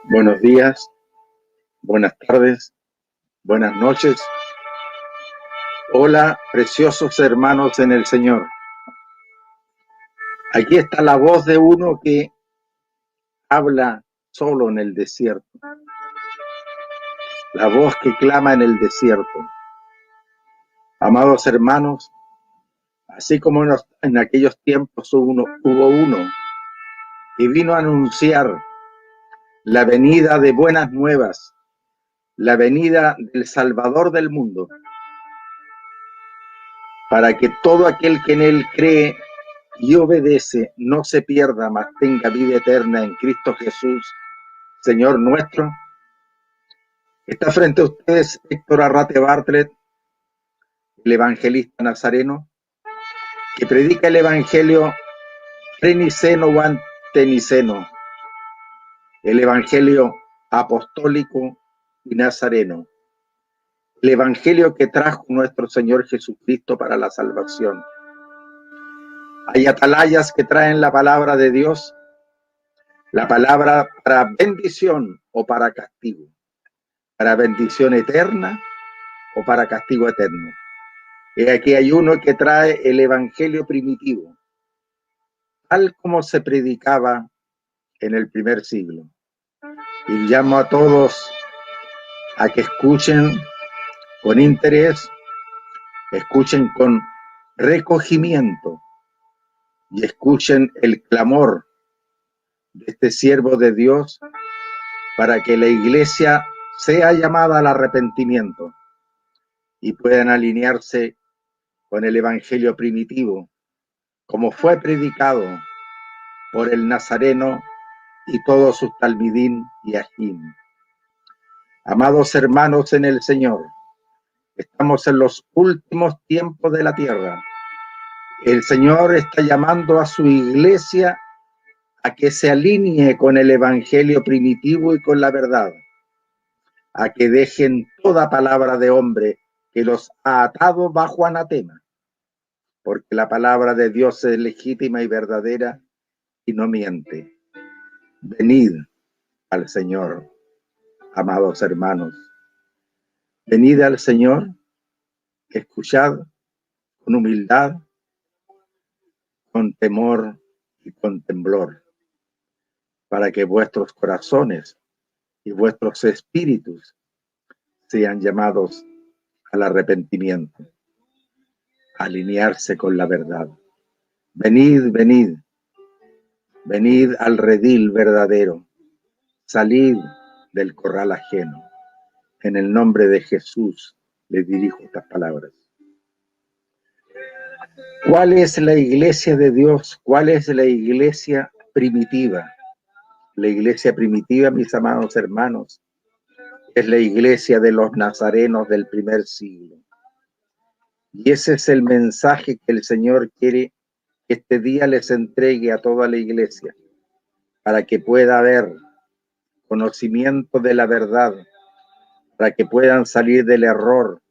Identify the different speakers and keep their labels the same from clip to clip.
Speaker 1: Buenos días, buenas tardes, buenas noches. Hola, preciosos hermanos en el Señor. Aquí está la voz de uno que habla solo en el desierto. La voz que clama en el desierto. Amados hermanos, así como en aquellos tiempos hubo uno que vino a anunciar la venida de buenas nuevas, la venida del Salvador del mundo, para que todo aquel que en él cree y obedece no se pierda, mas tenga vida eterna en Cristo Jesús, Señor nuestro. Está frente a ustedes Héctor Arrate Bartlett, el evangelista nazareno, que predica el evangelio preniceno o anteniceno, el evangelio apostólico y nazareno, el evangelio que trajo nuestro Señor Jesucristo para la salvación. Hay atalayas que traen la palabra de Dios, la palabra para bendición o para castigo, para bendición eterna o para castigo eterno. Y aquí hay uno que trae el evangelio primitivo, tal como se predicaba en el primer siglo. Y llamo a todos a que escuchen con interés, escuchen con recogimiento y escuchen el clamor de este siervo de Dios para que la iglesia sea llamada al arrepentimiento y puedan alinearse con el evangelio primitivo, como fue predicado por el Nazareno y todos sus talmidín y ajín. Amados hermanos en el Señor, estamos en los últimos tiempos de la tierra. El Señor está llamando a su iglesia a que se alinee con el evangelio primitivo y con la verdad, a que dejen toda palabra de hombre que los ha atado bajo anatema, porque la palabra de Dios es legítima y verdadera y no miente. Venid al Señor, amados hermanos. Venid al Señor, escuchad con humildad, con temor y con temblor, para que vuestros corazones y vuestros espíritus sean llamados al arrepentimiento, a alinearse con la verdad. Venid, venid, venid al redil verdadero, salid del corral ajeno. En el nombre de Jesús les dirijo estas palabras. ¿Cuál es la iglesia de Dios? ¿Cuál es la iglesia primitiva? La iglesia primitiva, mis amados hermanos, es la iglesia de los nazarenos del primer siglo. Y ese es el mensaje que el Señor quiere que este día les entregue a toda la iglesia, para que pueda haber conocimiento de la verdad, para que puedan salir del error.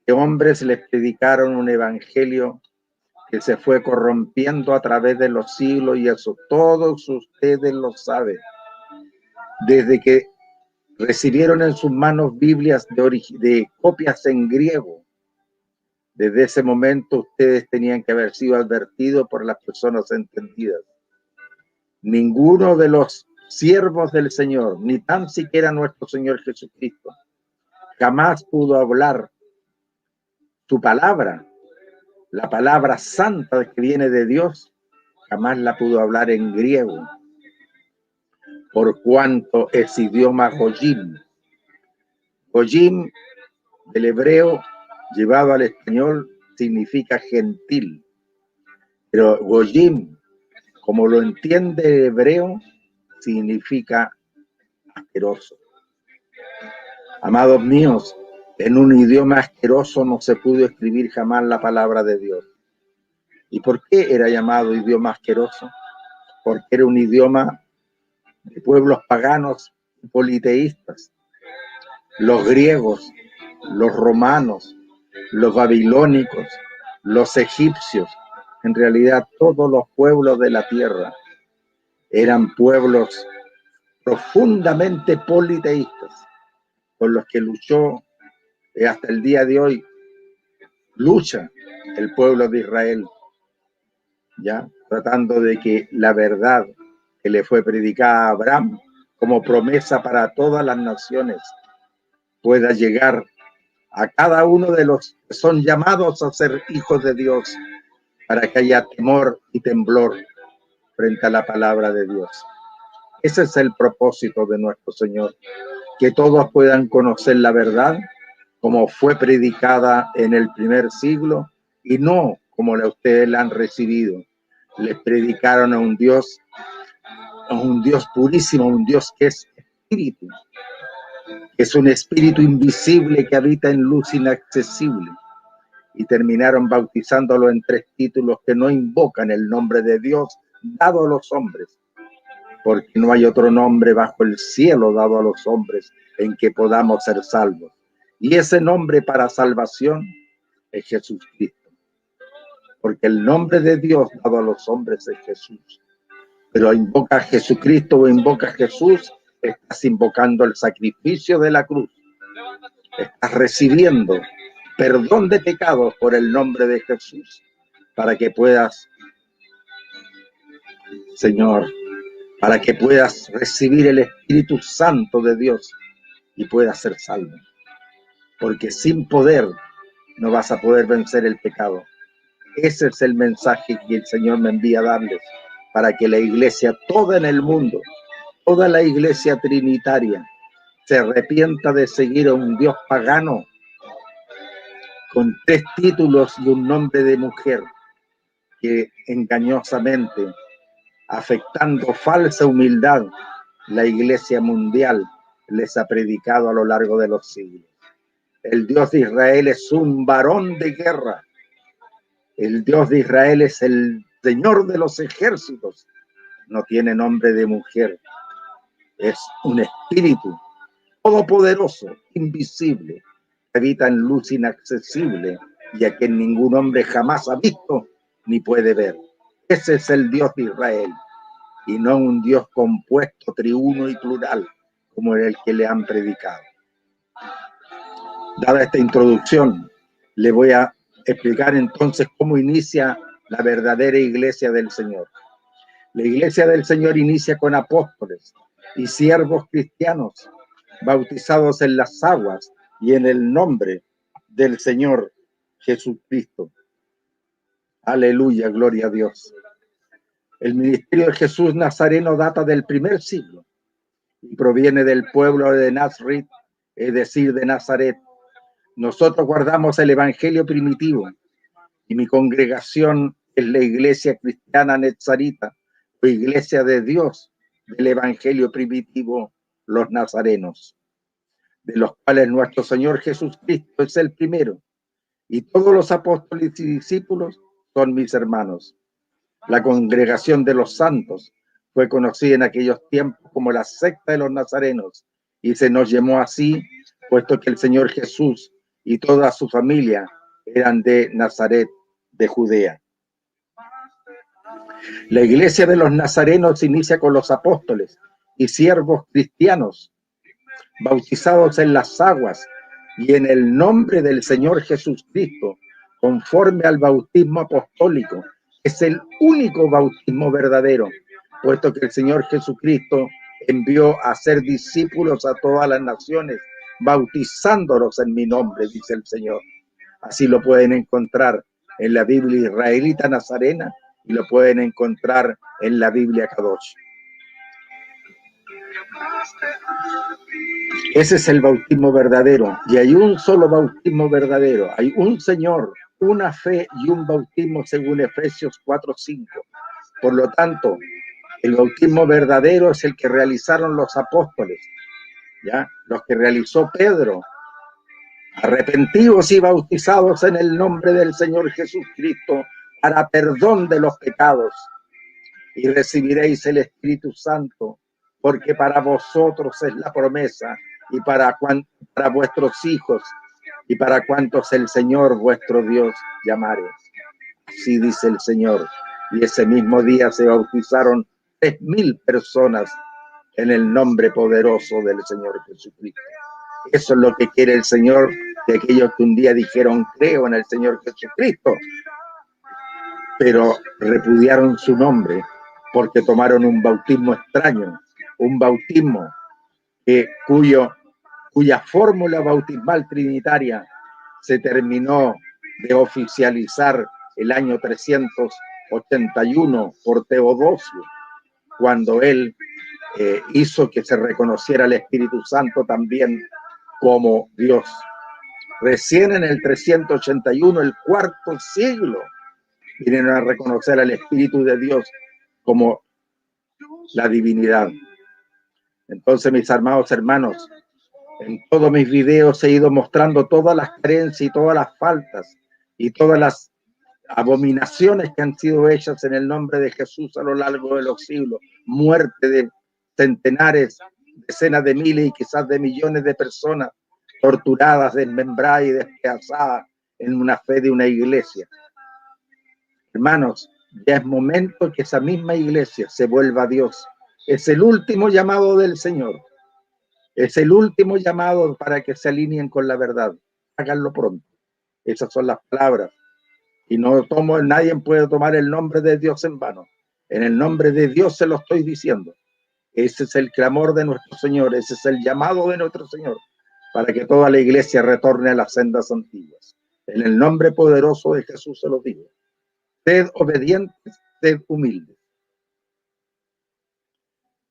Speaker 1: Que hombres les predicaron un evangelio que se fue corrompiendo a través de los siglos, y eso todos ustedes lo saben. Desde que recibieron en sus manos Biblias de copias en griego, desde ese momento ustedes tenían que haber sido advertidos por las personas entendidas. Ninguno de los siervos del Señor, ni tan siquiera nuestro Señor Jesucristo, jamás pudo hablar su palabra, la palabra santa que viene de Dios, jamás la pudo hablar en griego, por cuanto es idioma Goyim. Goyim, del hebreo llevado al español, significa gentil, pero Goyim, como lo entiende el hebreo, significa asqueroso. Amados míos, en un idioma asqueroso no se pudo escribir jamás la palabra de Dios. ¿Y por qué era llamado idioma asqueroso? Porque era un idioma de pueblos paganos y politeístas. Los griegos, los romanos, los babilónicos, los egipcios En realidad, todos los pueblos de la tierra eran pueblos profundamente politeístas, con los que luchó hasta el día de hoy, lucha el pueblo de Israel, ya tratando de que la verdad que le fue predicada a Abraham como promesa para todas las naciones pueda llegar a cada uno de los que son llamados a ser hijos de Dios, para que haya temor y temblor frente a la palabra de Dios. Ese es el propósito de nuestro Señor, que todos puedan conocer la verdad como fue predicada en el primer siglo y no como ustedes la han recibido. Les predicaron a un Dios purísimo, un Dios que es espíritu, que es un espíritu invisible que habita en luz inaccesible. Y terminaron bautizándolo en 3 títulos que no invocan el nombre de Dios dado a los hombres, porque no hay otro nombre bajo el cielo dado a los hombres en que podamos ser salvos. Y ese nombre para salvación es Jesucristo, porque el nombre de Dios dado a los hombres es Jesús. Pero invoca a Jesucristo o invoca a Jesús, estás invocando el sacrificio de la cruz. Estás recibiendo perdón de pecados por el nombre de Jesús, para que puedas, Señor, para que puedas recibir el Espíritu Santo de Dios y puedas ser salvo. Porque sin poder no vas a poder vencer el pecado. Ese es el mensaje que el Señor me envía a darles, para que la iglesia toda en el mundo, toda la iglesia trinitaria, se arrepienta de seguir a un Dios pagano con 3 títulos y un nombre de mujer, que engañosamente, afectando falsa humildad, la iglesia mundial les ha predicado a lo largo de los siglos. El Dios de Israel es un varón de guerra. El Dios de Israel es el Señor de los ejércitos. No tiene nombre de mujer. Es un espíritu todopoderoso, invisible, que habita en luz inaccesible y a quien ningún hombre jamás ha visto ni puede ver. Ese es el Dios de Israel, y no un Dios compuesto, triuno y plural, como el que le han predicado. Dada esta introducción, le voy a explicar entonces cómo inicia la verdadera iglesia del Señor. La iglesia del Señor inicia con apóstoles y siervos cristianos, bautizados en las aguas y en el nombre del Señor Jesucristo. Aleluya, gloria a Dios. El ministerio de Jesús Nazareno data del primer siglo y proviene del pueblo de Nazaret, es decir, de Nazaret. Nosotros guardamos el evangelio primitivo y mi congregación es la iglesia cristiana nazarita, o iglesia de Dios del evangelio primitivo, los nazarenos, de los cuales nuestro Señor Jesucristo es el primero, y todos los apóstoles y discípulos son mis hermanos. La congregación de los santos fue conocida en aquellos tiempos como la secta de los nazarenos, y se nos llamó así, puesto que el Señor Jesús y toda su familia eran de Nazaret, de Judea. La iglesia de los nazarenos inicia con los apóstoles y siervos cristianos, bautizados en las aguas y en el nombre del Señor Jesucristo, conforme al bautismo apostólico. Es el único bautismo verdadero, puesto que el Señor Jesucristo envió a ser discípulos a todas las naciones, bautizándolos en mi nombre, dice el Señor. Así lo pueden encontrar en la Biblia israelita nazarena y lo pueden encontrar en la Biblia Kadosh. Ese es el bautismo verdadero, y hay un solo bautismo verdadero. Hay un Señor, una fe y un bautismo según Efesios 4:5. Por lo tanto, el bautismo verdadero es el que realizaron los apóstoles, ¿ya? Los que realizó Pedro, arrepentidos y bautizados en el nombre del Señor Jesucristo para perdón de los pecados, y recibiréis el Espíritu Santo, porque para vosotros es la promesa, y para vuestros hijos, y para cuantos el Señor vuestro Dios llamare. sí, dice el Señor. Y ese mismo día se bautizaron 3.000 personas en el nombre poderoso del Señor Jesucristo. Eso es lo que quiere el Señor de aquellos que un día dijeron creo en el Señor Jesucristo, pero repudiaron su nombre porque tomaron un bautismo extraño, un bautismo cuya fórmula bautismal trinitaria se terminó de oficializar el año 381 por Teodosio, cuando él hizo que se reconociera el Espíritu Santo también como Dios. Recién en el 381, el cuarto siglo, vinieron a reconocer al Espíritu de Dios como la divinidad. Entonces, mis amados hermanos, en todos mis videos he ido mostrando todas las carencias y todas las faltas y todas las abominaciones que han sido hechas en el nombre de Jesús a lo largo de los siglos. Muerte de centenares, decenas de miles y quizás de millones de personas torturadas, desmembradas y despedazadas en una fe de una iglesia. Hermanos, ya es momento que esa misma iglesia se vuelva a Dios. Es el último llamado del Señor. Es el último llamado para que se alineen con la verdad. Háganlo pronto. Esas son las palabras. Y nadie puede tomar el nombre de Dios en vano. En el nombre de Dios se lo estoy diciendo. Ese es el clamor de nuestro Señor. Ese es el llamado de nuestro Señor. Para que toda la iglesia retorne a las sendas antiguas. En el nombre poderoso de Jesús se lo digo. Sed obedientes, sed humildes.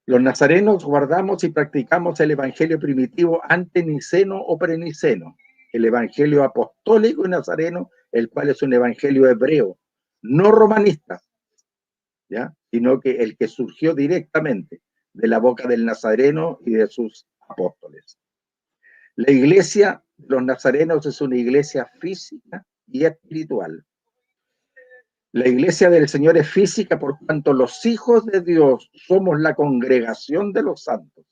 Speaker 1: Los nazarenos guardamos y practicamos el evangelio primitivo anteniceno o preniceno, el evangelio apostólico y nazareno, el cual es un evangelio hebreo, no romanista, ¿ya? Sino que el que surgió directamente de la boca del nazareno y de sus apóstoles. La iglesia de los nazarenos es una iglesia física y espiritual. La iglesia del Señor es física por cuanto los hijos de Dios somos la congregación de los santos.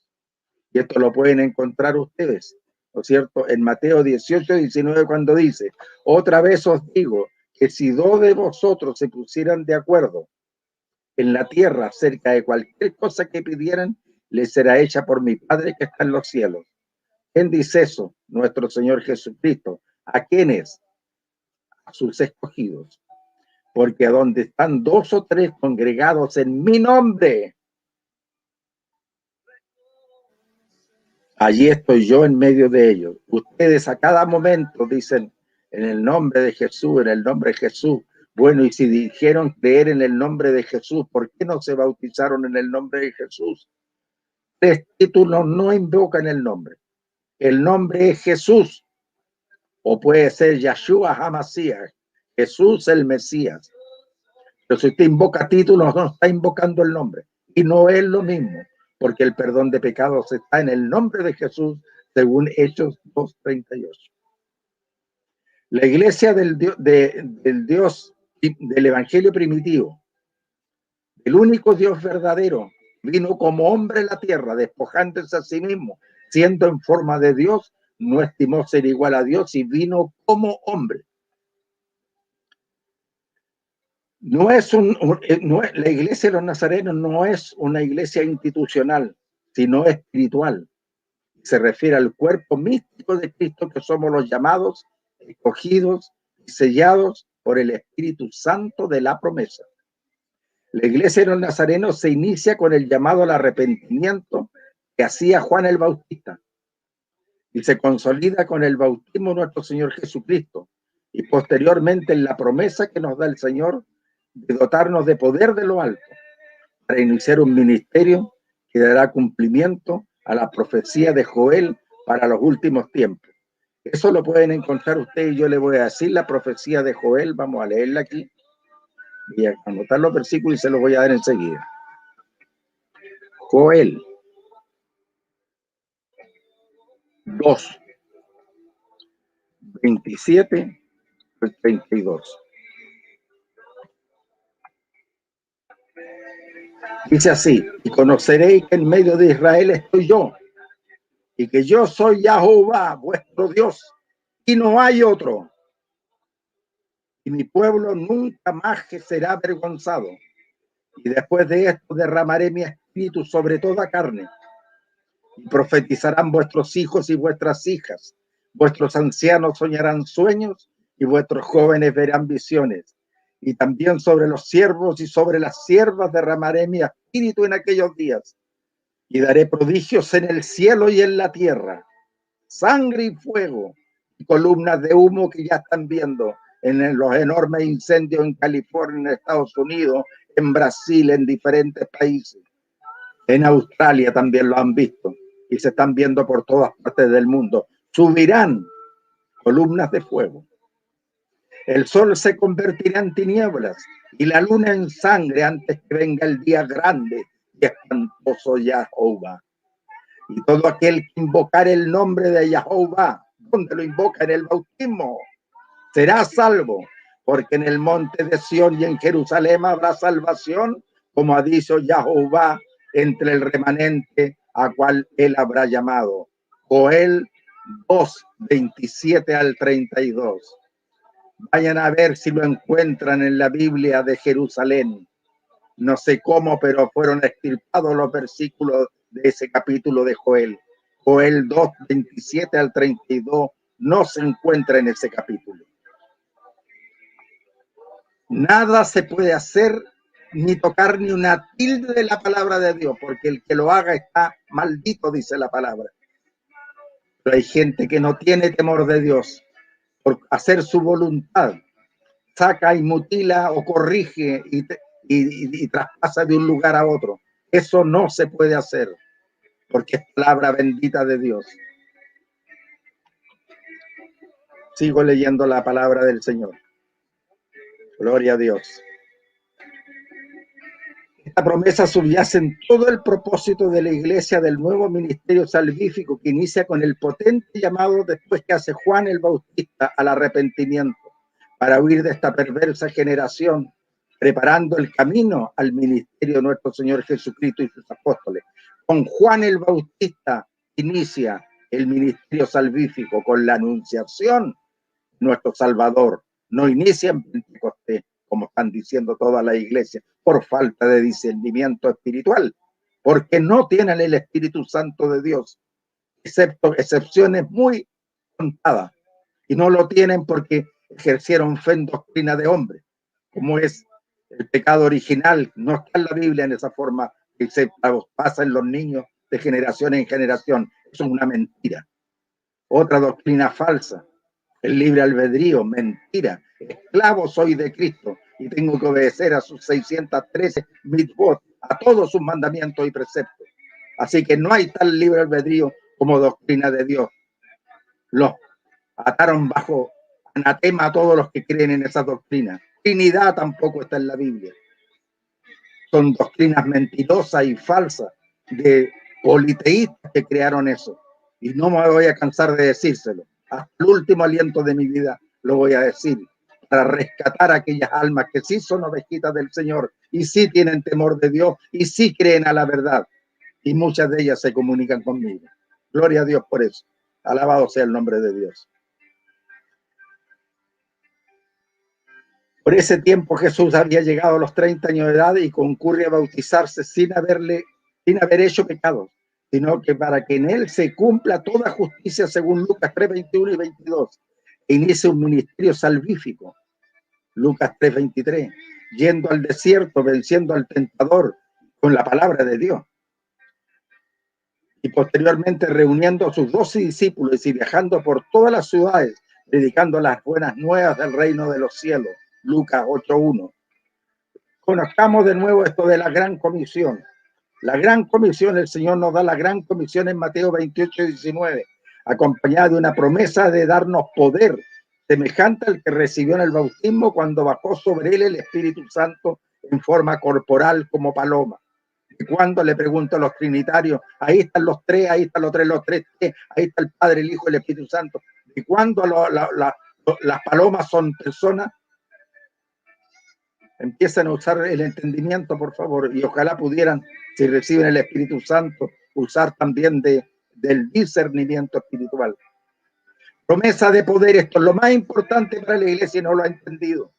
Speaker 1: Y esto lo pueden encontrar ustedes, ¿no es cierto? En Mateo 18, 19, cuando dice, otra vez os digo que si dos de vosotros se pusieran de acuerdo en la tierra acerca de cualquier cosa que pidieran, les será hecha por mi Padre que está en los cielos. ¿Quién dice eso? Nuestro Señor Jesucristo. ¿A quiénes? A sus escogidos. Porque donde están dos o tres congregados en mi nombre, allí estoy yo en medio de ellos. Ustedes a cada momento dicen en el nombre de Jesús, en el nombre de Jesús. Bueno, y si dijeron creer en el nombre de Jesús, ¿por qué no se bautizaron en el nombre de Jesús? Tres títulos no invocan el nombre. El nombre es Jesús, o puede ser Yahshua HaMashiach, Jesús el Mesías. Pero si usted invoca títulos, no está invocando el nombre. Y no es lo mismo, porque el perdón de pecados está en el nombre de Jesús, según Hechos 2:38. La iglesia del Dios del Evangelio primitivo, el único Dios verdadero, vino como hombre en la tierra, despojándose a sí mismo, siendo en forma de Dios, no estimó ser igual a Dios y vino como hombre. La iglesia de los nazarenos no es una iglesia institucional, sino espiritual. Se refiere al cuerpo místico de Cristo, que somos los llamados, escogidos y sellados por el Espíritu Santo de la promesa. La iglesia de los nazarenos se inicia con el llamado al arrepentimiento que hacía Juan el Bautista y se consolida con el bautismo de nuestro Señor Jesucristo y posteriormente en la promesa que nos da el Señor de dotarnos de poder de lo alto para iniciar un ministerio que dará cumplimiento a la profecía de Joel para los últimos tiempos. Eso lo pueden encontrar ustedes y yo le voy a decir la profecía de Joel. Vamos a leerla aquí. Voy a anotar los versículos y se los voy a dar enseguida. Joel 2, 27 al 32. Dice así, y conoceréis que en medio de Israel estoy yo, y que yo soy Jehová, vuestro Dios, y no hay otro. y mi pueblo nunca más será avergonzado. Y después de esto derramaré mi espíritu sobre toda carne, y profetizarán vuestros hijos y vuestras hijas. Vuestros ancianos soñarán sueños y vuestros jóvenes verán visiones. Y también sobre los siervos y sobre las siervas derramaré mi espíritu en aquellos días. Y daré prodigios en el cielo y en la tierra, sangre y fuego, y columnas de humo que ya están viendo en los enormes incendios en California, en Estados Unidos, en Brasil, en diferentes países. En Australia también lo han visto y se están viendo por todas partes del mundo. Subirán columnas de fuego. El sol se convertirá en tinieblas y la luna en sangre antes que venga el día grande y espantoso Yahová. Y todo aquel que invocar el nombre de Yahová, donde lo invoca en el bautismo, será salvo, porque en el monte de Sión y en Jerusalén habrá salvación, como ha dicho Yahová, entre el remanente a cual él habrá llamado. Joel 2, 27 al 32. Vayan a ver si lo encuentran en la Biblia de Jerusalén. No sé cómo, pero fueron extirpados los versículos de ese capítulo de Joel. Joel 2, 27 al 32 no se encuentra en ese capítulo. Nada se puede hacer ni tocar ni una tilde de la palabra de Dios, porque el que lo haga está maldito, dice la palabra. Pero hay gente que no tiene temor de Dios por hacer su voluntad. Saca y mutila o corrige y traspasa de un lugar a otro. Eso no se puede hacer, porque es palabra bendita de Dios. Sigo leyendo la palabra del Señor. Gloria a Dios. Esta promesa subyace en todo el propósito de la iglesia del nuevo ministerio salvífico que inicia con el potente llamado después que hace Juan el Bautista al arrepentimiento para huir de esta perversa generación, preparando el camino al ministerio de nuestro Señor Jesucristo y sus apóstoles. Con Juan el Bautista inicia el ministerio salvífico con la anunciación de nuestro Salvador. No inicia en Pentecostés, como están diciendo toda la iglesia, por falta de discernimiento espiritual, porque no tienen el Espíritu Santo de Dios, excepto excepciones muy contadas, y no lo tienen porque ejercieron fe en doctrina de hombre, como es el pecado original. No está en la Biblia en esa forma que se pasa en los niños de generación en generación. Eso es una mentira. Otra doctrina falsa, el libre albedrío, mentira. Esclavo soy de Cristo y tengo que obedecer a sus 613 mitzvot, a todos sus mandamientos y preceptos. Así que no hay tal libre albedrío como doctrina de Dios. Los ataron bajo anatema a todos los que creen en esa doctrina. Trinidad tampoco está en la Biblia. Son doctrinas mentirosas y falsas de politeístas que crearon eso. Y no me voy a cansar de decírselo. Hasta el último aliento de mi vida lo voy a decir, para rescatar a aquellas almas que sí son ovejitas del Señor y sí tienen temor de Dios y sí creen a la verdad. Y muchas de ellas se comunican conmigo. Gloria a Dios por eso. Alabado sea el nombre de Dios. Por ese tiempo Jesús había llegado a los 30 años de edad y concurre a bautizarse sin haber hecho pecado, sino que para que en él se cumpla toda justicia según Lucas 3, 21 y 22. E inicia un ministerio salvífico, Lucas 3, 23, yendo al desierto, venciendo al tentador con la palabra de Dios. Y posteriormente reuniendo a sus 12 discípulos y viajando por todas las ciudades, predicando las buenas nuevas del reino de los cielos. Lucas 8:1. Conozcamos de nuevo esto de la gran comisión. La gran comisión, el Señor nos da la gran comisión en Mateo 28:19, acompañada de una promesa de darnos poder, semejante al que recibió en el bautismo cuando bajó sobre él el Espíritu Santo en forma corporal como paloma. Y cuando le pregunto a los trinitarios, ahí están los tres, ahí están los tres, ahí está el Padre, el Hijo y el Espíritu Santo. Y cuando las palomas son personas, empiezan a usar el entendimiento, por favor, y ojalá pudieran, si reciben el Espíritu Santo, usar también del discernimiento espiritual. Promesa de poder, esto es lo más importante para la iglesia y no lo ha entendido.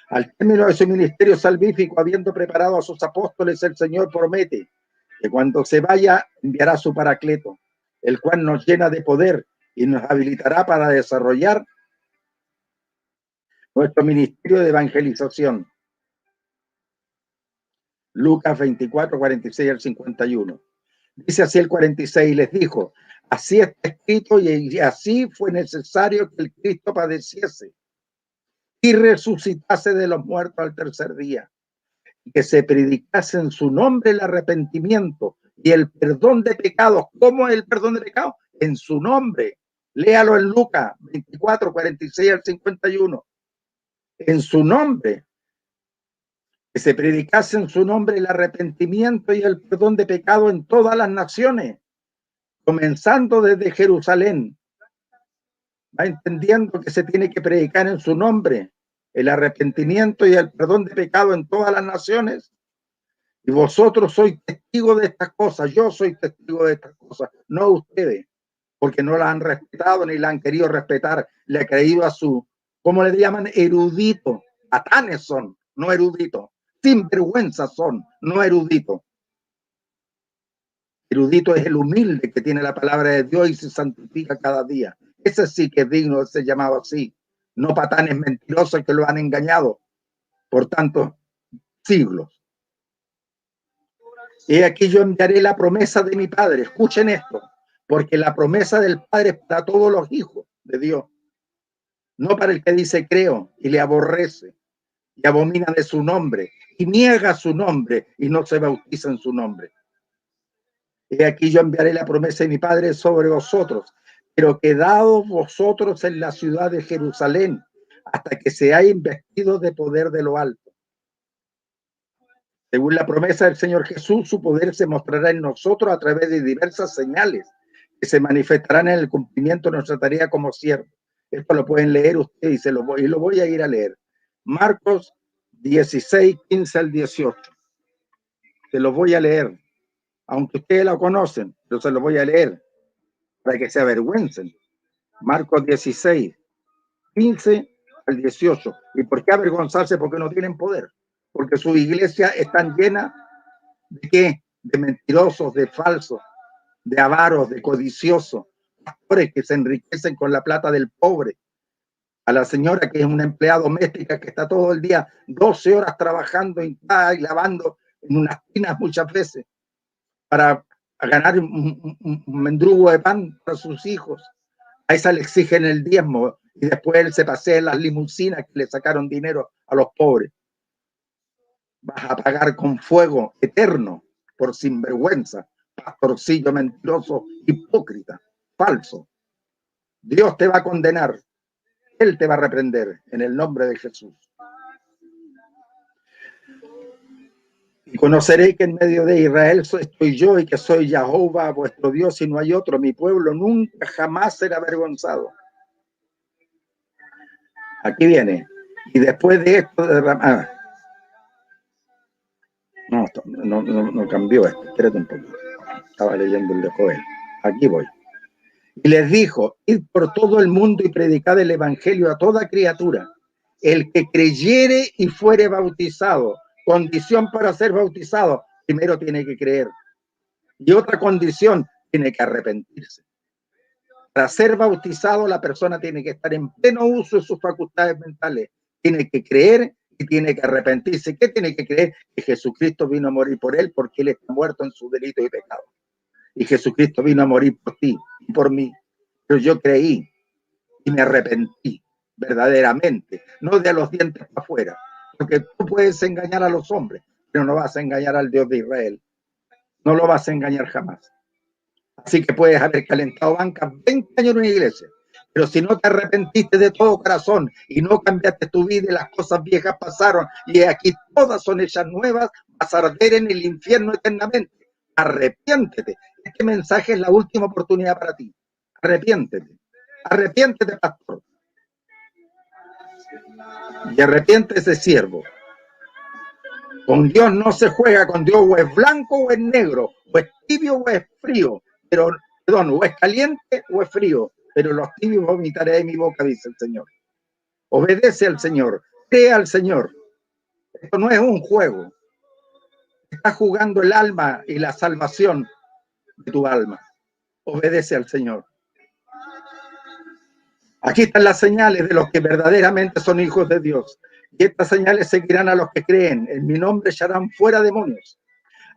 Speaker 1: Al término de su ministerio salvífico, habiendo preparado a sus apóstoles, el Señor promete que cuando se vaya enviará a su Paracleto, el cual nos llena de poder y nos habilitará para desarrollar nuestro ministerio de evangelización. Lucas 24, 46 al 51. Dice así el 46, les dijo, así está escrito y así fue necesario que el Cristo padeciese y resucitase de los muertos al tercer día, y que se predicase en su nombre el arrepentimiento y el perdón de pecados. ¿Cómo es el perdón de pecados? En su nombre. Léalo en Lucas 24, 46 al 51. En su nombre. Que se predicase en su nombre el arrepentimiento y el perdón de pecado en todas las naciones, comenzando desde Jerusalén. Va entendiendo que se tiene que predicar en su nombre el arrepentimiento y el perdón de pecado en todas las naciones. Y vosotros sois testigos de estas cosas. Yo soy testigo de estas cosas, no ustedes, porque no la han respetado ni la han querido respetar. Le ha creído a su, ¿cómo le llaman? Erudito. Patanes son, no eruditos. Sinvergüenza son, no eruditos. Erudito es el humilde que tiene la palabra de Dios y se santifica cada día. Ese sí que es digno de ser llamado así. No patanes mentirosos que lo han engañado por tantos siglos. Y aquí yo enviaré la promesa de mi Padre. Escuchen esto, porque la promesa del Padre es para todos los hijos de Dios. No para el que dice creo y le aborrece y abomina de su nombre y niega su nombre y no se bautiza en su nombre. Y aquí yo enviaré la promesa de mi Padre sobre vosotros, pero quedaos vosotros en la ciudad de Jerusalén hasta que seáis investidos de poder de lo alto. Según la promesa del Señor Jesús, su poder se mostrará en nosotros a través de diversas señales que se manifestarán en el cumplimiento de nuestra tarea como siervos. Esto lo pueden leer ustedes y lo voy a ir a leer. Marcos 16, 15 al 18. Se los voy a leer, aunque ustedes lo conocen, pero se los voy a leer para que se avergüencen. Marcos 16, 15 al 18. ¿Y por qué avergonzarse? Porque no tienen poder. Porque su iglesia está llena ¿de qué? De mentirosos, de falsos, de avaros, de codiciosos, pastores que se enriquecen con la plata del pobre. A la señora que es una empleada doméstica que está todo el día 12 horas trabajando y lavando en unas tinas muchas veces para ganar un mendrugo de pan para sus hijos. A esa le exigen el diezmo y después él se pasea en las limusinas que le sacaron dinero a los pobres. Vas a pagar con fuego eterno por sinvergüenza, pastorcillo mentiroso, hipócrita, falso. Dios te va a condenar. Él te va a reprender en el nombre de Jesús. Y conoceréis que en medio de Israel estoy yo y que soy Jehová vuestro Dios y no hay otro. Mi pueblo nunca jamás será avergonzado. Aquí viene. Y después de esto derramar. No cambió esto. Espérate un poco. Estaba leyendo el de Joel. Aquí voy. Y les dijo, id por todo el mundo y predicad el evangelio a toda criatura. El que creyere y fuere bautizado, condición para ser bautizado, primero tiene que creer. Y otra condición, tiene que arrepentirse. Para ser bautizado, la persona tiene que estar en pleno uso de sus facultades mentales. Tiene que creer y tiene que arrepentirse. ¿Qué tiene que creer? Que Jesucristo vino a morir por él porque él está muerto en sus delitos y pecados. Y Jesucristo vino a morir por ti y por mí. Pero yo creí y me arrepentí verdaderamente, no de los dientes para afuera, porque tú puedes engañar a los hombres, pero no vas a engañar al Dios de Israel. No lo vas a engañar jamás. Así que puedes haber calentado bancas 20 años en una iglesia, pero si no te arrepentiste de todo corazón y no cambiaste tu vida y las cosas viejas pasaron y aquí todas son hechas nuevas, vas a arder en el infierno eternamente. Arrepiéntete. Este mensaje es la última oportunidad para ti. Arrepiéntete. Arrepiéntete, pastor. Y arrepiéntese, siervo. Con Dios no se juega, con Dios o es blanco o es negro, o es tibio o es frío, pero, perdón, o es caliente o es frío, pero los tibios vomitaré de mi boca, dice el Señor. Obedece al Señor, cree al Señor. Esto no es un juego. Estás jugando el alma y la salvación de tu alma. Obedece al Señor. Aquí están las señales de los que verdaderamente son hijos de Dios. Y estas señales seguirán a los que creen. En mi nombre echarán fuera demonios.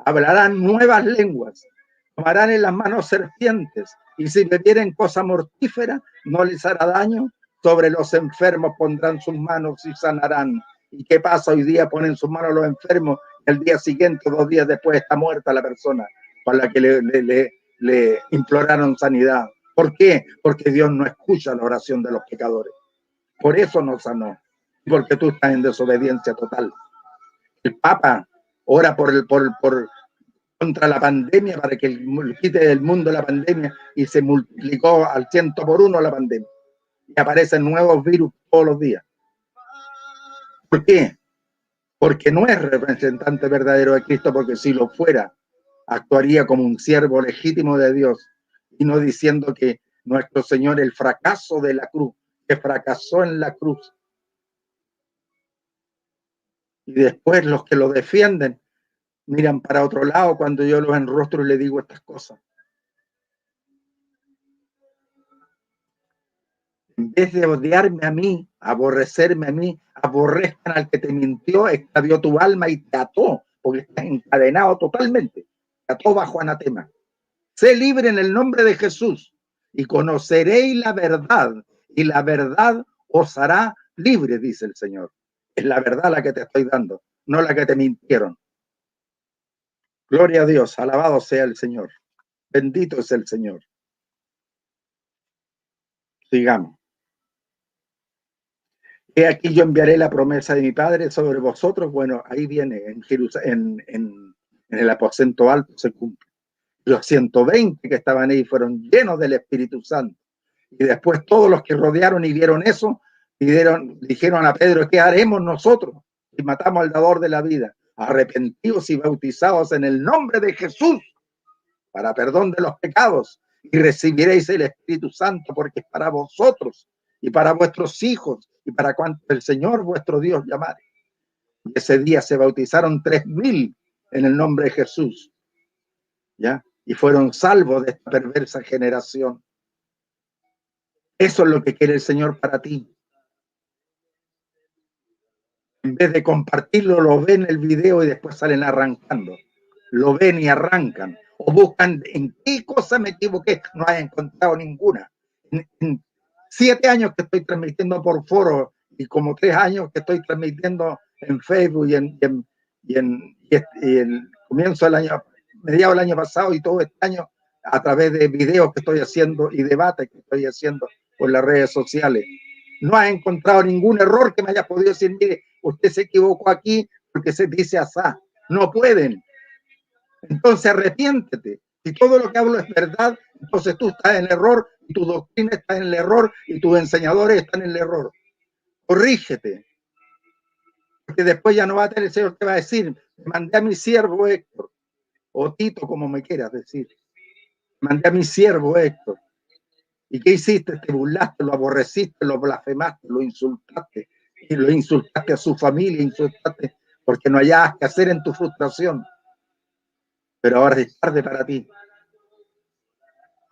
Speaker 1: Hablarán nuevas lenguas. Tomarán en las manos serpientes. Y si bebieren cosa mortífera, no les hará daño. Sobre los enfermos pondrán sus manos y sanarán. ¿Y qué pasa? Hoy día ponen sus manos los enfermos. El día siguiente, 2 días después, está muerta la persona para la que le imploraron sanidad. ¿Por qué? Porque Dios no escucha la oración de los pecadores. Por eso no sanó. Porque tú estás en desobediencia total. El Papa ora contra la pandemia para que quite del mundo la pandemia y se multiplicó al 100 por 1 la pandemia. Y aparecen nuevos virus todos los días. ¿Por qué? Porque no es representante verdadero de Cristo, porque si lo fuera, actuaría como un siervo legítimo de Dios y no diciendo que nuestro Señor, el fracaso de la cruz, que fracasó en la cruz. Y después los que lo defienden miran para otro lado cuando yo los enrostro y les digo estas cosas. En vez de odiarme a mí, aborrecerme a mí, aborrezcan al que te mintió, extravió tu alma y te ató, porque estás encadenado totalmente, te ató bajo anatema. Sé libre en el nombre de Jesús y conoceréis la verdad y la verdad os hará libre, dice el Señor. Es la verdad la que te estoy dando, no la que te mintieron. Gloria a Dios, alabado sea el Señor. Bendito es el Señor. Sigamos. He aquí yo enviaré la promesa de mi Padre sobre vosotros. Bueno, ahí viene, en el aposento alto se cumple. Los 120 que estaban ahí fueron llenos del Espíritu Santo. Y después todos los que rodearon y vieron eso, dijeron a Pedro, ¿qué haremos nosotros? Y matamos al dador de la vida. Arrepentidos y bautizados en el nombre de Jesús para perdón de los pecados y recibiréis el Espíritu Santo, porque es para vosotros y para vuestros hijos y para cuanto el Señor vuestro Dios llamare. Y ese día se bautizaron 3000 en el nombre de Jesús, ¿ya? Y fueron salvos de esta perversa generación. Eso es lo que quiere el Señor para ti. En vez de compartirlo, lo ven el video y después salen arrancando. Lo ven y arrancan. O buscan en qué cosa me equivoqué. No he encontrado ninguna. En 7 años que estoy transmitiendo por foro y como 3 años que estoy transmitiendo en Facebook y el comienzo del año, mediados del año pasado y todo este año a través de videos que estoy haciendo y debates que estoy haciendo por las redes sociales. No has encontrado ningún error que me haya podido decir, mire, usted se equivocó aquí porque se dice asá. No pueden. Entonces arrepiéntete. Si todo lo que hablo es verdad, entonces tú estás en error, y tu doctrina está en el error, y tus enseñadores están en el error. Corrígete. Porque después ya no va a tener, el Señor te va a decir, mandé a mi siervo Héctor, o Tito, como me quieras decir. Mandé a mi siervo Héctor. ¿Y qué hiciste? Te burlaste, lo aborreciste, lo blasfemaste, lo insultaste. Y lo insultaste a su familia, insultaste porque no hayas que hacer en tu frustración. Pero ahora es tarde para ti.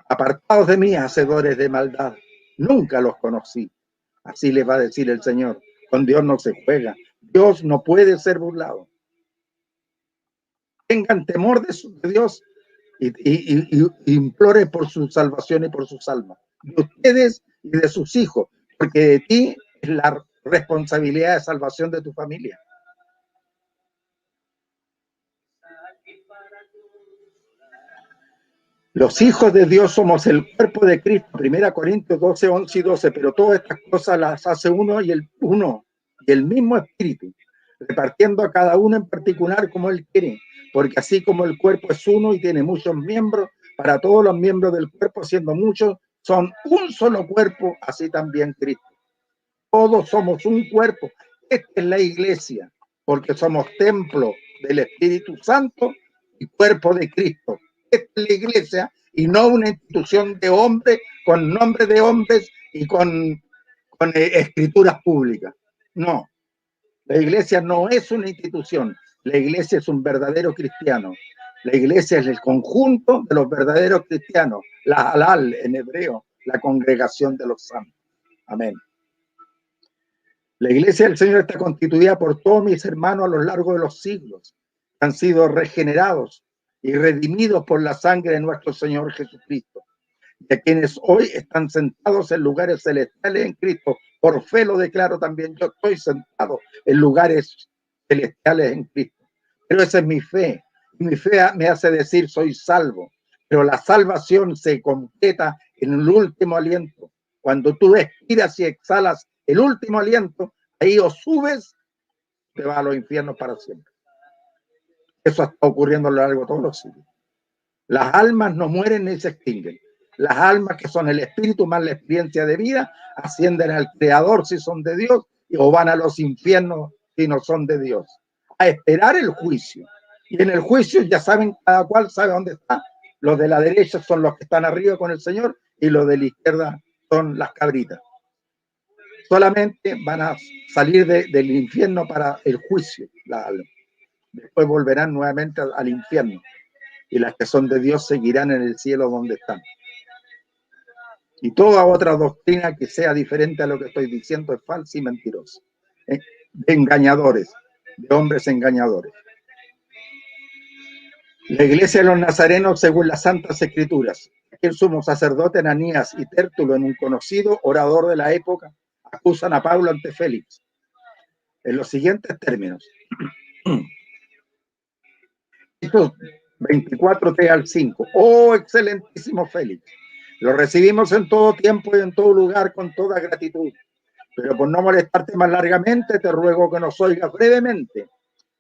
Speaker 1: Apartados de mí, hacedores de maldad. Nunca los conocí. Así les va a decir el Señor. Con Dios no se juega. Dios no puede ser burlado. Tengan temor de Dios y imploren por su salvación y por sus almas. De ustedes y de sus hijos. Porque de ti es la responsabilidad de salvación de tu familia. Los hijos de Dios somos el cuerpo de Cristo, 1 Corintios 12, 11 y 12, pero todas estas cosas las hace uno y el mismo Espíritu, repartiendo a cada uno en particular como Él quiere, porque así como el cuerpo es uno y tiene muchos miembros, para todos los miembros del cuerpo, siendo muchos, son un solo cuerpo, así también Cristo. Todos somos un cuerpo. Esta es la iglesia, porque somos templo del Espíritu Santo y cuerpo de Cristo. esta es la iglesia y no una institución de hombres con nombres de hombres y con escrituras públicas. No, la iglesia no es una institución, la iglesia es un verdadero cristiano. La iglesia es el conjunto de los verdaderos cristianos, la halal en hebreo, la congregación de los santos. Amén. La iglesia del Señor está constituida por todos mis hermanos a lo largo de los siglos. Han sido regenerados y redimidos por la sangre de nuestro Señor Jesucristo. Y a quienes hoy están sentados en lugares celestiales en Cristo. Por fe lo declaro también, yo estoy sentado en lugares celestiales en Cristo. Pero esa es mi fe. Y mi fe me hace decir soy salvo. Pero la salvación se completa en el último aliento. Cuando tú expiras y exhalas el último aliento, ahí o subes, te vas a los infiernos para siempre. Eso está ocurriendo a lo largo de todos los siglos. Las almas no mueren ni se extinguen. Las almas que son el espíritu más la experiencia de vida ascienden al Creador si son de Dios o van a los infiernos si no son de Dios. A esperar el juicio. Y en el juicio ya saben, cada cual sabe dónde está. Los de la derecha son los que están arriba con el Señor y los de la izquierda son las cabritas. Solamente van a salir del infierno para el juicio. Después volverán nuevamente al infierno. Y las que son de Dios seguirán en el cielo donde están. Y toda otra doctrina que sea diferente a lo que estoy diciendo es falsa y mentirosa. De engañadores, de hombres engañadores. La iglesia de los nazarenos, según las Santas Escrituras, el sumo sacerdote Ananías y Tértulo, en un conocido orador de la época, acusan a Pablo ante Félix en los siguientes términos. Hechos 24, 3 al 5. Oh, excelentísimo Félix, lo recibimos en todo tiempo y en todo lugar con toda gratitud. Pero por no molestarte más largamente, te ruego que nos oigas brevemente,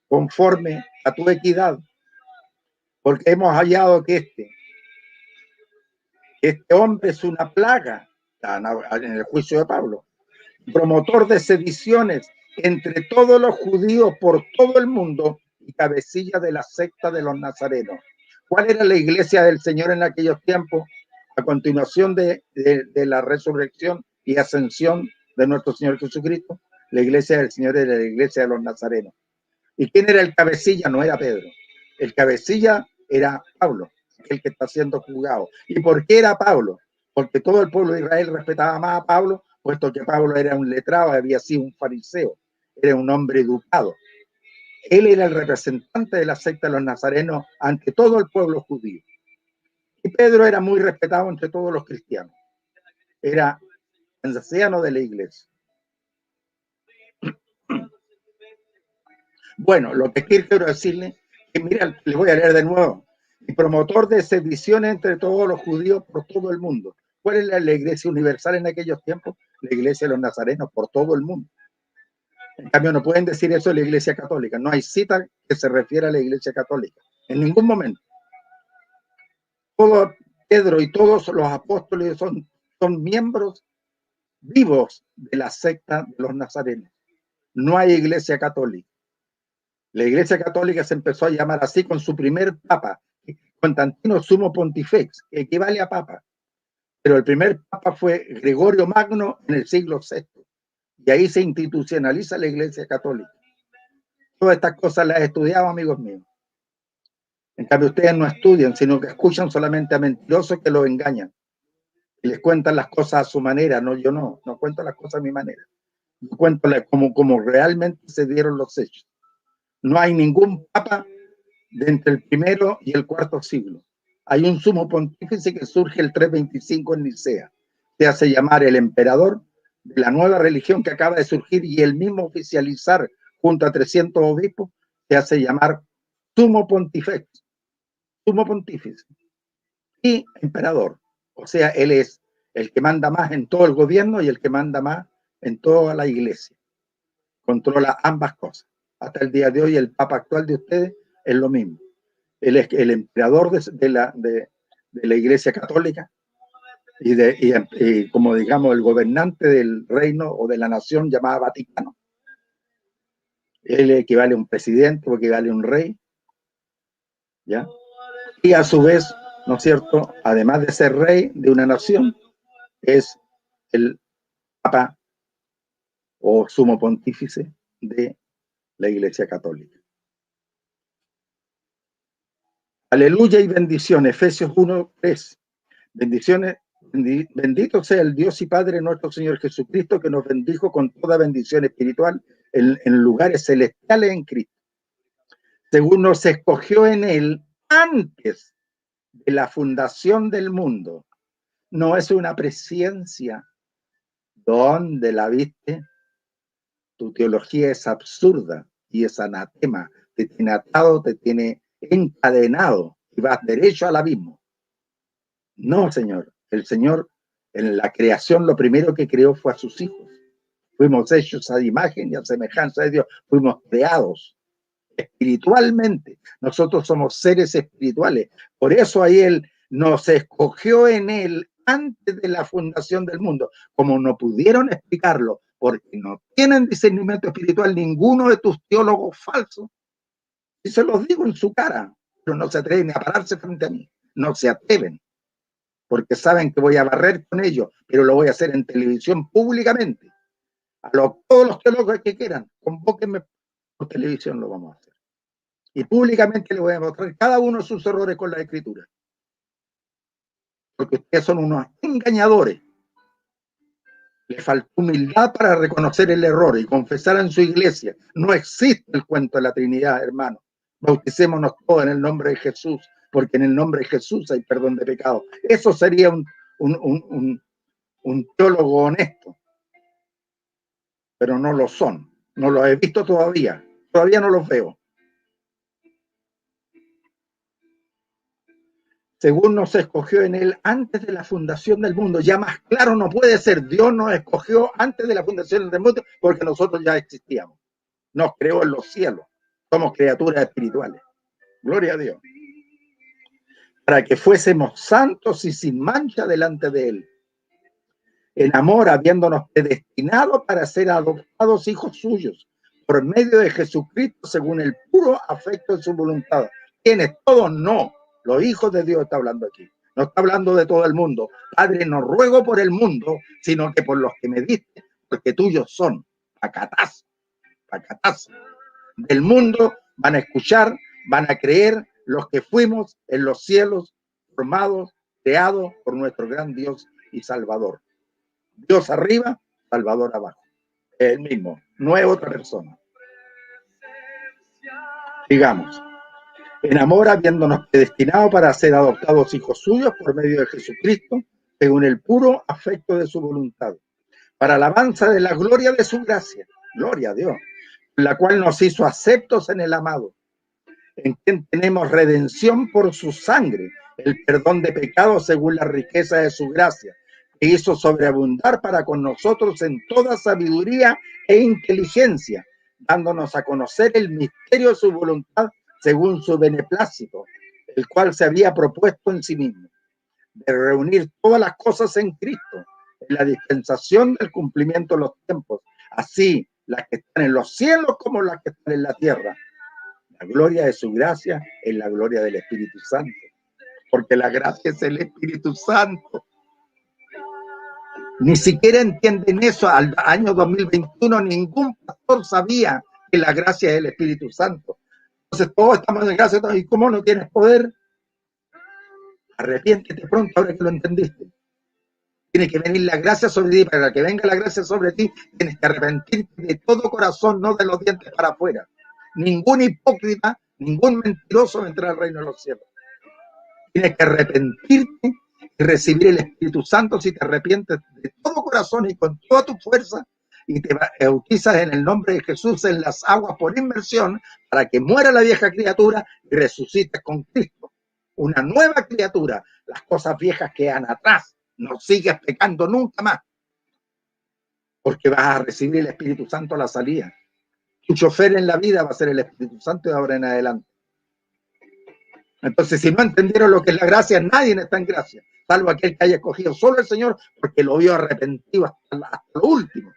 Speaker 1: conforme a tu equidad, porque hemos hallado que este hombre es una plaga, en el juicio de Pablo, promotor de sediciones entre todos los judíos por todo el mundo y cabecilla de la secta de los nazarenos. ¿Cuál era la iglesia del Señor en aquellos tiempos? A continuación de la resurrección y ascensión de nuestro Señor Jesucristo, la iglesia del Señor era la iglesia de los nazarenos. ¿Y quién era el cabecilla? No era Pedro. El cabecilla era Pablo, el que está siendo juzgado. ¿Y por qué era Pablo? Porque todo el pueblo de Israel respetaba más a Pablo, puesto que Pablo era un letrado, había sido un fariseo, era un hombre educado. Él era el representante de la secta de los nazarenos ante todo el pueblo judío. Y Pedro era muy respetado entre todos los cristianos. Era anciano de la iglesia. Bueno, lo que quiero decirle, que mira, les voy a leer de nuevo. Y promotor de sedición entre todos los judíos por todo el mundo. ¿Cuál es la iglesia universal en aquellos tiempos? La iglesia de los nazarenos por todo el mundo. En cambio, no pueden decir eso de la iglesia católica. No hay cita que se refiera a la iglesia católica. En ningún momento. Todo Pedro y todos los apóstoles son miembros vivos de la secta de los nazarenos. No hay iglesia católica. La iglesia católica se empezó a llamar así con su primer papa, Constantino Sumo Pontifex, que equivale a papa. Pero el primer papa fue Gregorio Magno en el siglo VI. Y ahí se institucionaliza la iglesia católica. Todas estas cosas las he estudiado, amigos míos. En cambio, ustedes no estudian, sino que escuchan solamente a mentirosos que los engañan. Y les cuentan las cosas a su manera. No, yo no cuento las cosas a mi manera. Yo cuento como realmente se dieron los hechos. No hay ningún papa de entre el primero y el cuarto siglo. Hay un sumo pontífice que surge el 325 en Nicea. Se hace llamar el emperador de la nueva religión que acaba de surgir y el mismo oficializar junto a 300 obispos se hace llamar sumo pontífice. Sumo pontífice y emperador. O sea, él es el que manda más en todo el gobierno y el que manda más en toda la iglesia. Controla ambas cosas. Hasta el día de hoy el papa actual de ustedes es lo mismo. Él es el emperador de la iglesia católica y como digamos el gobernante del reino o de la nación llamada Vaticano. Él equivale a un presidente o equivale a un rey, ¿ya? Y a su vez, ¿no es cierto?, además de ser rey de una nación, es el Papa o sumo pontífice de la Iglesia Católica. Aleluya y bendición. Efesios 1:3. Bendiciones, bendito sea el Dios y Padre nuestro Señor Jesucristo, que nos bendijo con toda bendición espiritual en lugares celestiales en Cristo, según nos escogió en Él antes de la fundación del mundo. No es una presciencia. ¿Dónde la viste? Tu teología es absurda y es anatema. Te tiene atado, te tiene encadenado y vas derecho al abismo. No, Señor. El Señor en la creación lo primero que creó fue a sus hijos. Fuimos hechos a imagen y a semejanza de Dios. Fuimos creados espiritualmente. Nosotros somos seres espirituales. Por eso ahí Él nos escogió en Él antes de la fundación del mundo. Como no pudieron explicarlo, porque no tienen discernimiento espiritual ninguno de tus teólogos falsos, y se los digo en su cara, pero no se atreven a pararse frente a mí. No se atreven, porque saben que voy a barrer con ellos, pero lo voy a hacer en televisión públicamente. Todos los teólogos que quieran, convóquenme por televisión, lo vamos a hacer. Y públicamente le voy a mostrar cada uno de sus errores con la escritura. Porque ustedes son unos engañadores. Le faltó humildad para reconocer el error y confesar en su iglesia. No existe el cuento de la Trinidad, hermano. Bauticémonos todos en el nombre de Jesús, porque en el nombre de Jesús hay perdón de pecados. Eso sería un teólogo honesto. Pero no lo son. No los he visto todavía. Todavía no los veo. Según nos escogió en Él antes de la fundación del mundo. Ya más claro no puede ser. Dios nos escogió antes de la fundación del mundo porque nosotros ya existíamos. Nos creó en los cielos. Somos criaturas espirituales. Gloria a Dios. Para que fuésemos santos y sin mancha delante de Él. En amor, habiéndonos predestinado para ser adoptados hijos suyos por medio de Jesucristo según el puro afecto de su voluntad. ¿Quiénes? Todos no. Los hijos de Dios está hablando aquí. No está hablando de todo el mundo. Padre, no ruego por el mundo, sino que por los que me diste, porque tuyos son. Pacatás. Pacatás. Del mundo van a escuchar, van a creer los que fuimos en los cielos, formados, creados por nuestro gran Dios y Salvador. Dios arriba, Salvador abajo. Es el mismo, no es otra persona. Digamos, en amor habiéndonos predestinado para ser adoptados hijos suyos por medio de Jesucristo, según el puro afecto de su voluntad, para alabanza de la gloria de su gracia, gloria a Dios, la cual nos hizo aceptos en el amado, en quien tenemos redención por su sangre, el perdón de pecados según la riqueza de su gracia, que hizo sobreabundar para con nosotros en toda sabiduría e inteligencia, dándonos a conocer el misterio de su voluntad según su beneplácito, el cual se había propuesto en sí mismo, de reunir todas las cosas en Cristo, en la dispensación del cumplimiento de los tiempos, así las que están en los cielos como las que están en la tierra. La gloria de su gracia es la gloria del Espíritu Santo, porque la gracia es el Espíritu Santo. Ni siquiera entienden eso. Al año 2021 ningún pastor sabía que la gracia es el Espíritu Santo. Entonces todos estamos en gracia. ¿Y cómo no tienes poder? Arrepiéntete pronto ahora que lo entendiste. Tiene que venir la gracia sobre ti. Para que venga la gracia sobre ti, tienes que arrepentirte de todo corazón, no de los dientes para afuera. Ningún hipócrita, ningún mentiroso entra al reino de los cielos. Tienes que arrepentirte y recibir el Espíritu Santo si te arrepientes de todo corazón y con toda tu fuerza y te bautizas en el nombre de Jesús en las aguas por inmersión para que muera la vieja criatura y resucites con Cristo. Una nueva criatura. Las cosas viejas quedan atrás. No sigues pecando nunca más. Porque vas a recibir el Espíritu Santo a la salida. Tu chofer en la vida va a ser el Espíritu Santo de ahora en adelante. Entonces, si no entendieron lo que es la gracia, nadie está en gracia, salvo aquel que haya escogido solo el Señor, porque lo vio arrepentido hasta lo último.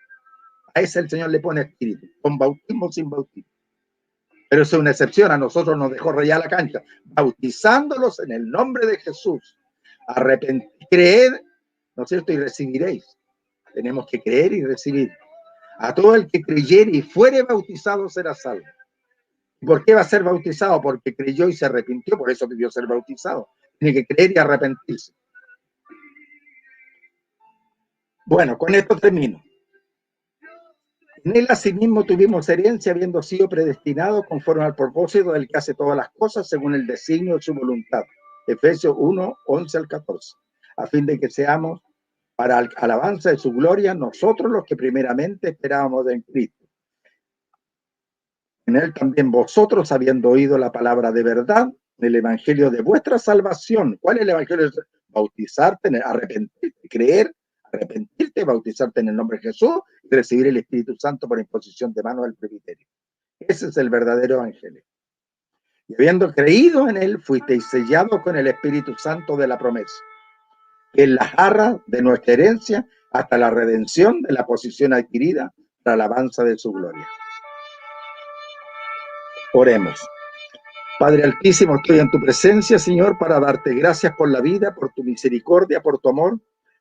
Speaker 1: A ese el Señor le pone espíritu, con bautismo o sin bautismo. Pero eso es una excepción, a nosotros nos dejó rayar la cancha, bautizándolos en el nombre de Jesús. Creed, ¿no es cierto? Y recibiréis. Tenemos que creer y recibir. A todo el que creyere y fuere bautizado será salvo. ¿Por qué va a ser bautizado? Porque creyó y se arrepintió, por eso pidió ser bautizado. Tiene que creer y arrepentirse. Bueno, con esto termino. En él asimismo tuvimos herencia, habiendo sido predestinados conforme al propósito del que hace todas las cosas según el designio de su voluntad. Efesios 1, 11 al 14. A fin de que seamos para alabanza de su gloria, nosotros los que primeramente esperábamos en Cristo. En él también vosotros, habiendo oído la palabra de verdad, el evangelio de vuestra salvación. ¿Cuál es el evangelio? Bautizarte, arrepentirte, creer, arrepentirte, bautizarte en el nombre de Jesús y recibir el Espíritu Santo por imposición de manos del presbiterio. Ese es el verdadero evangelio. Y habiendo creído en él, fuisteis sellados con el Espíritu Santo de la promesa, que es la jarra de nuestra herencia hasta la redención de la posición adquirida para la alabanza de su gloria. Oremos. Padre Altísimo, estoy en tu presencia, Señor, para darte gracias por la vida, por tu misericordia, por tu amor,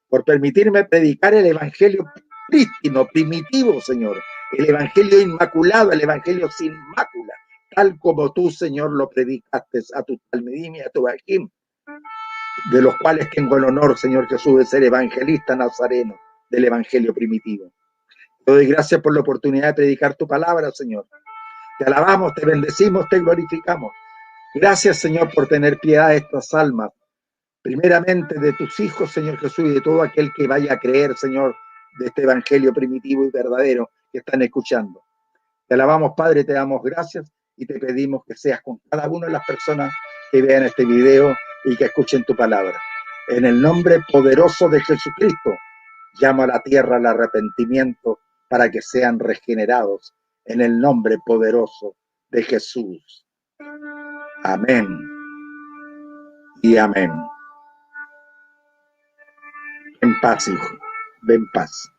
Speaker 1: por permitirme predicar el evangelio prístino, primitivo, Señor, el evangelio inmaculado, el evangelio sin mácula, tal como tú, Señor, lo predicaste a tu Talmidim y a tu Bajim, de los cuales tengo el honor, Señor Jesús, de ser evangelista nazareno del evangelio primitivo. Te doy gracias por la oportunidad de predicar tu palabra, Señor. Te alabamos, te bendecimos, te glorificamos. Gracias, Señor, por tener piedad de estas almas. Primeramente de tus hijos, Señor Jesús, y de todo aquel que vaya a creer, Señor, de este evangelio primitivo y verdadero que están escuchando. Te alabamos, Padre, te damos gracias y te pedimos que seas con cada una de las personas que vean este video y que escuchen tu palabra. En el nombre poderoso de Jesucristo, llamo a la tierra al arrepentimiento para que sean regenerados. En el nombre poderoso de Jesús. Amén y amén. En paz, hijo. Ven paz.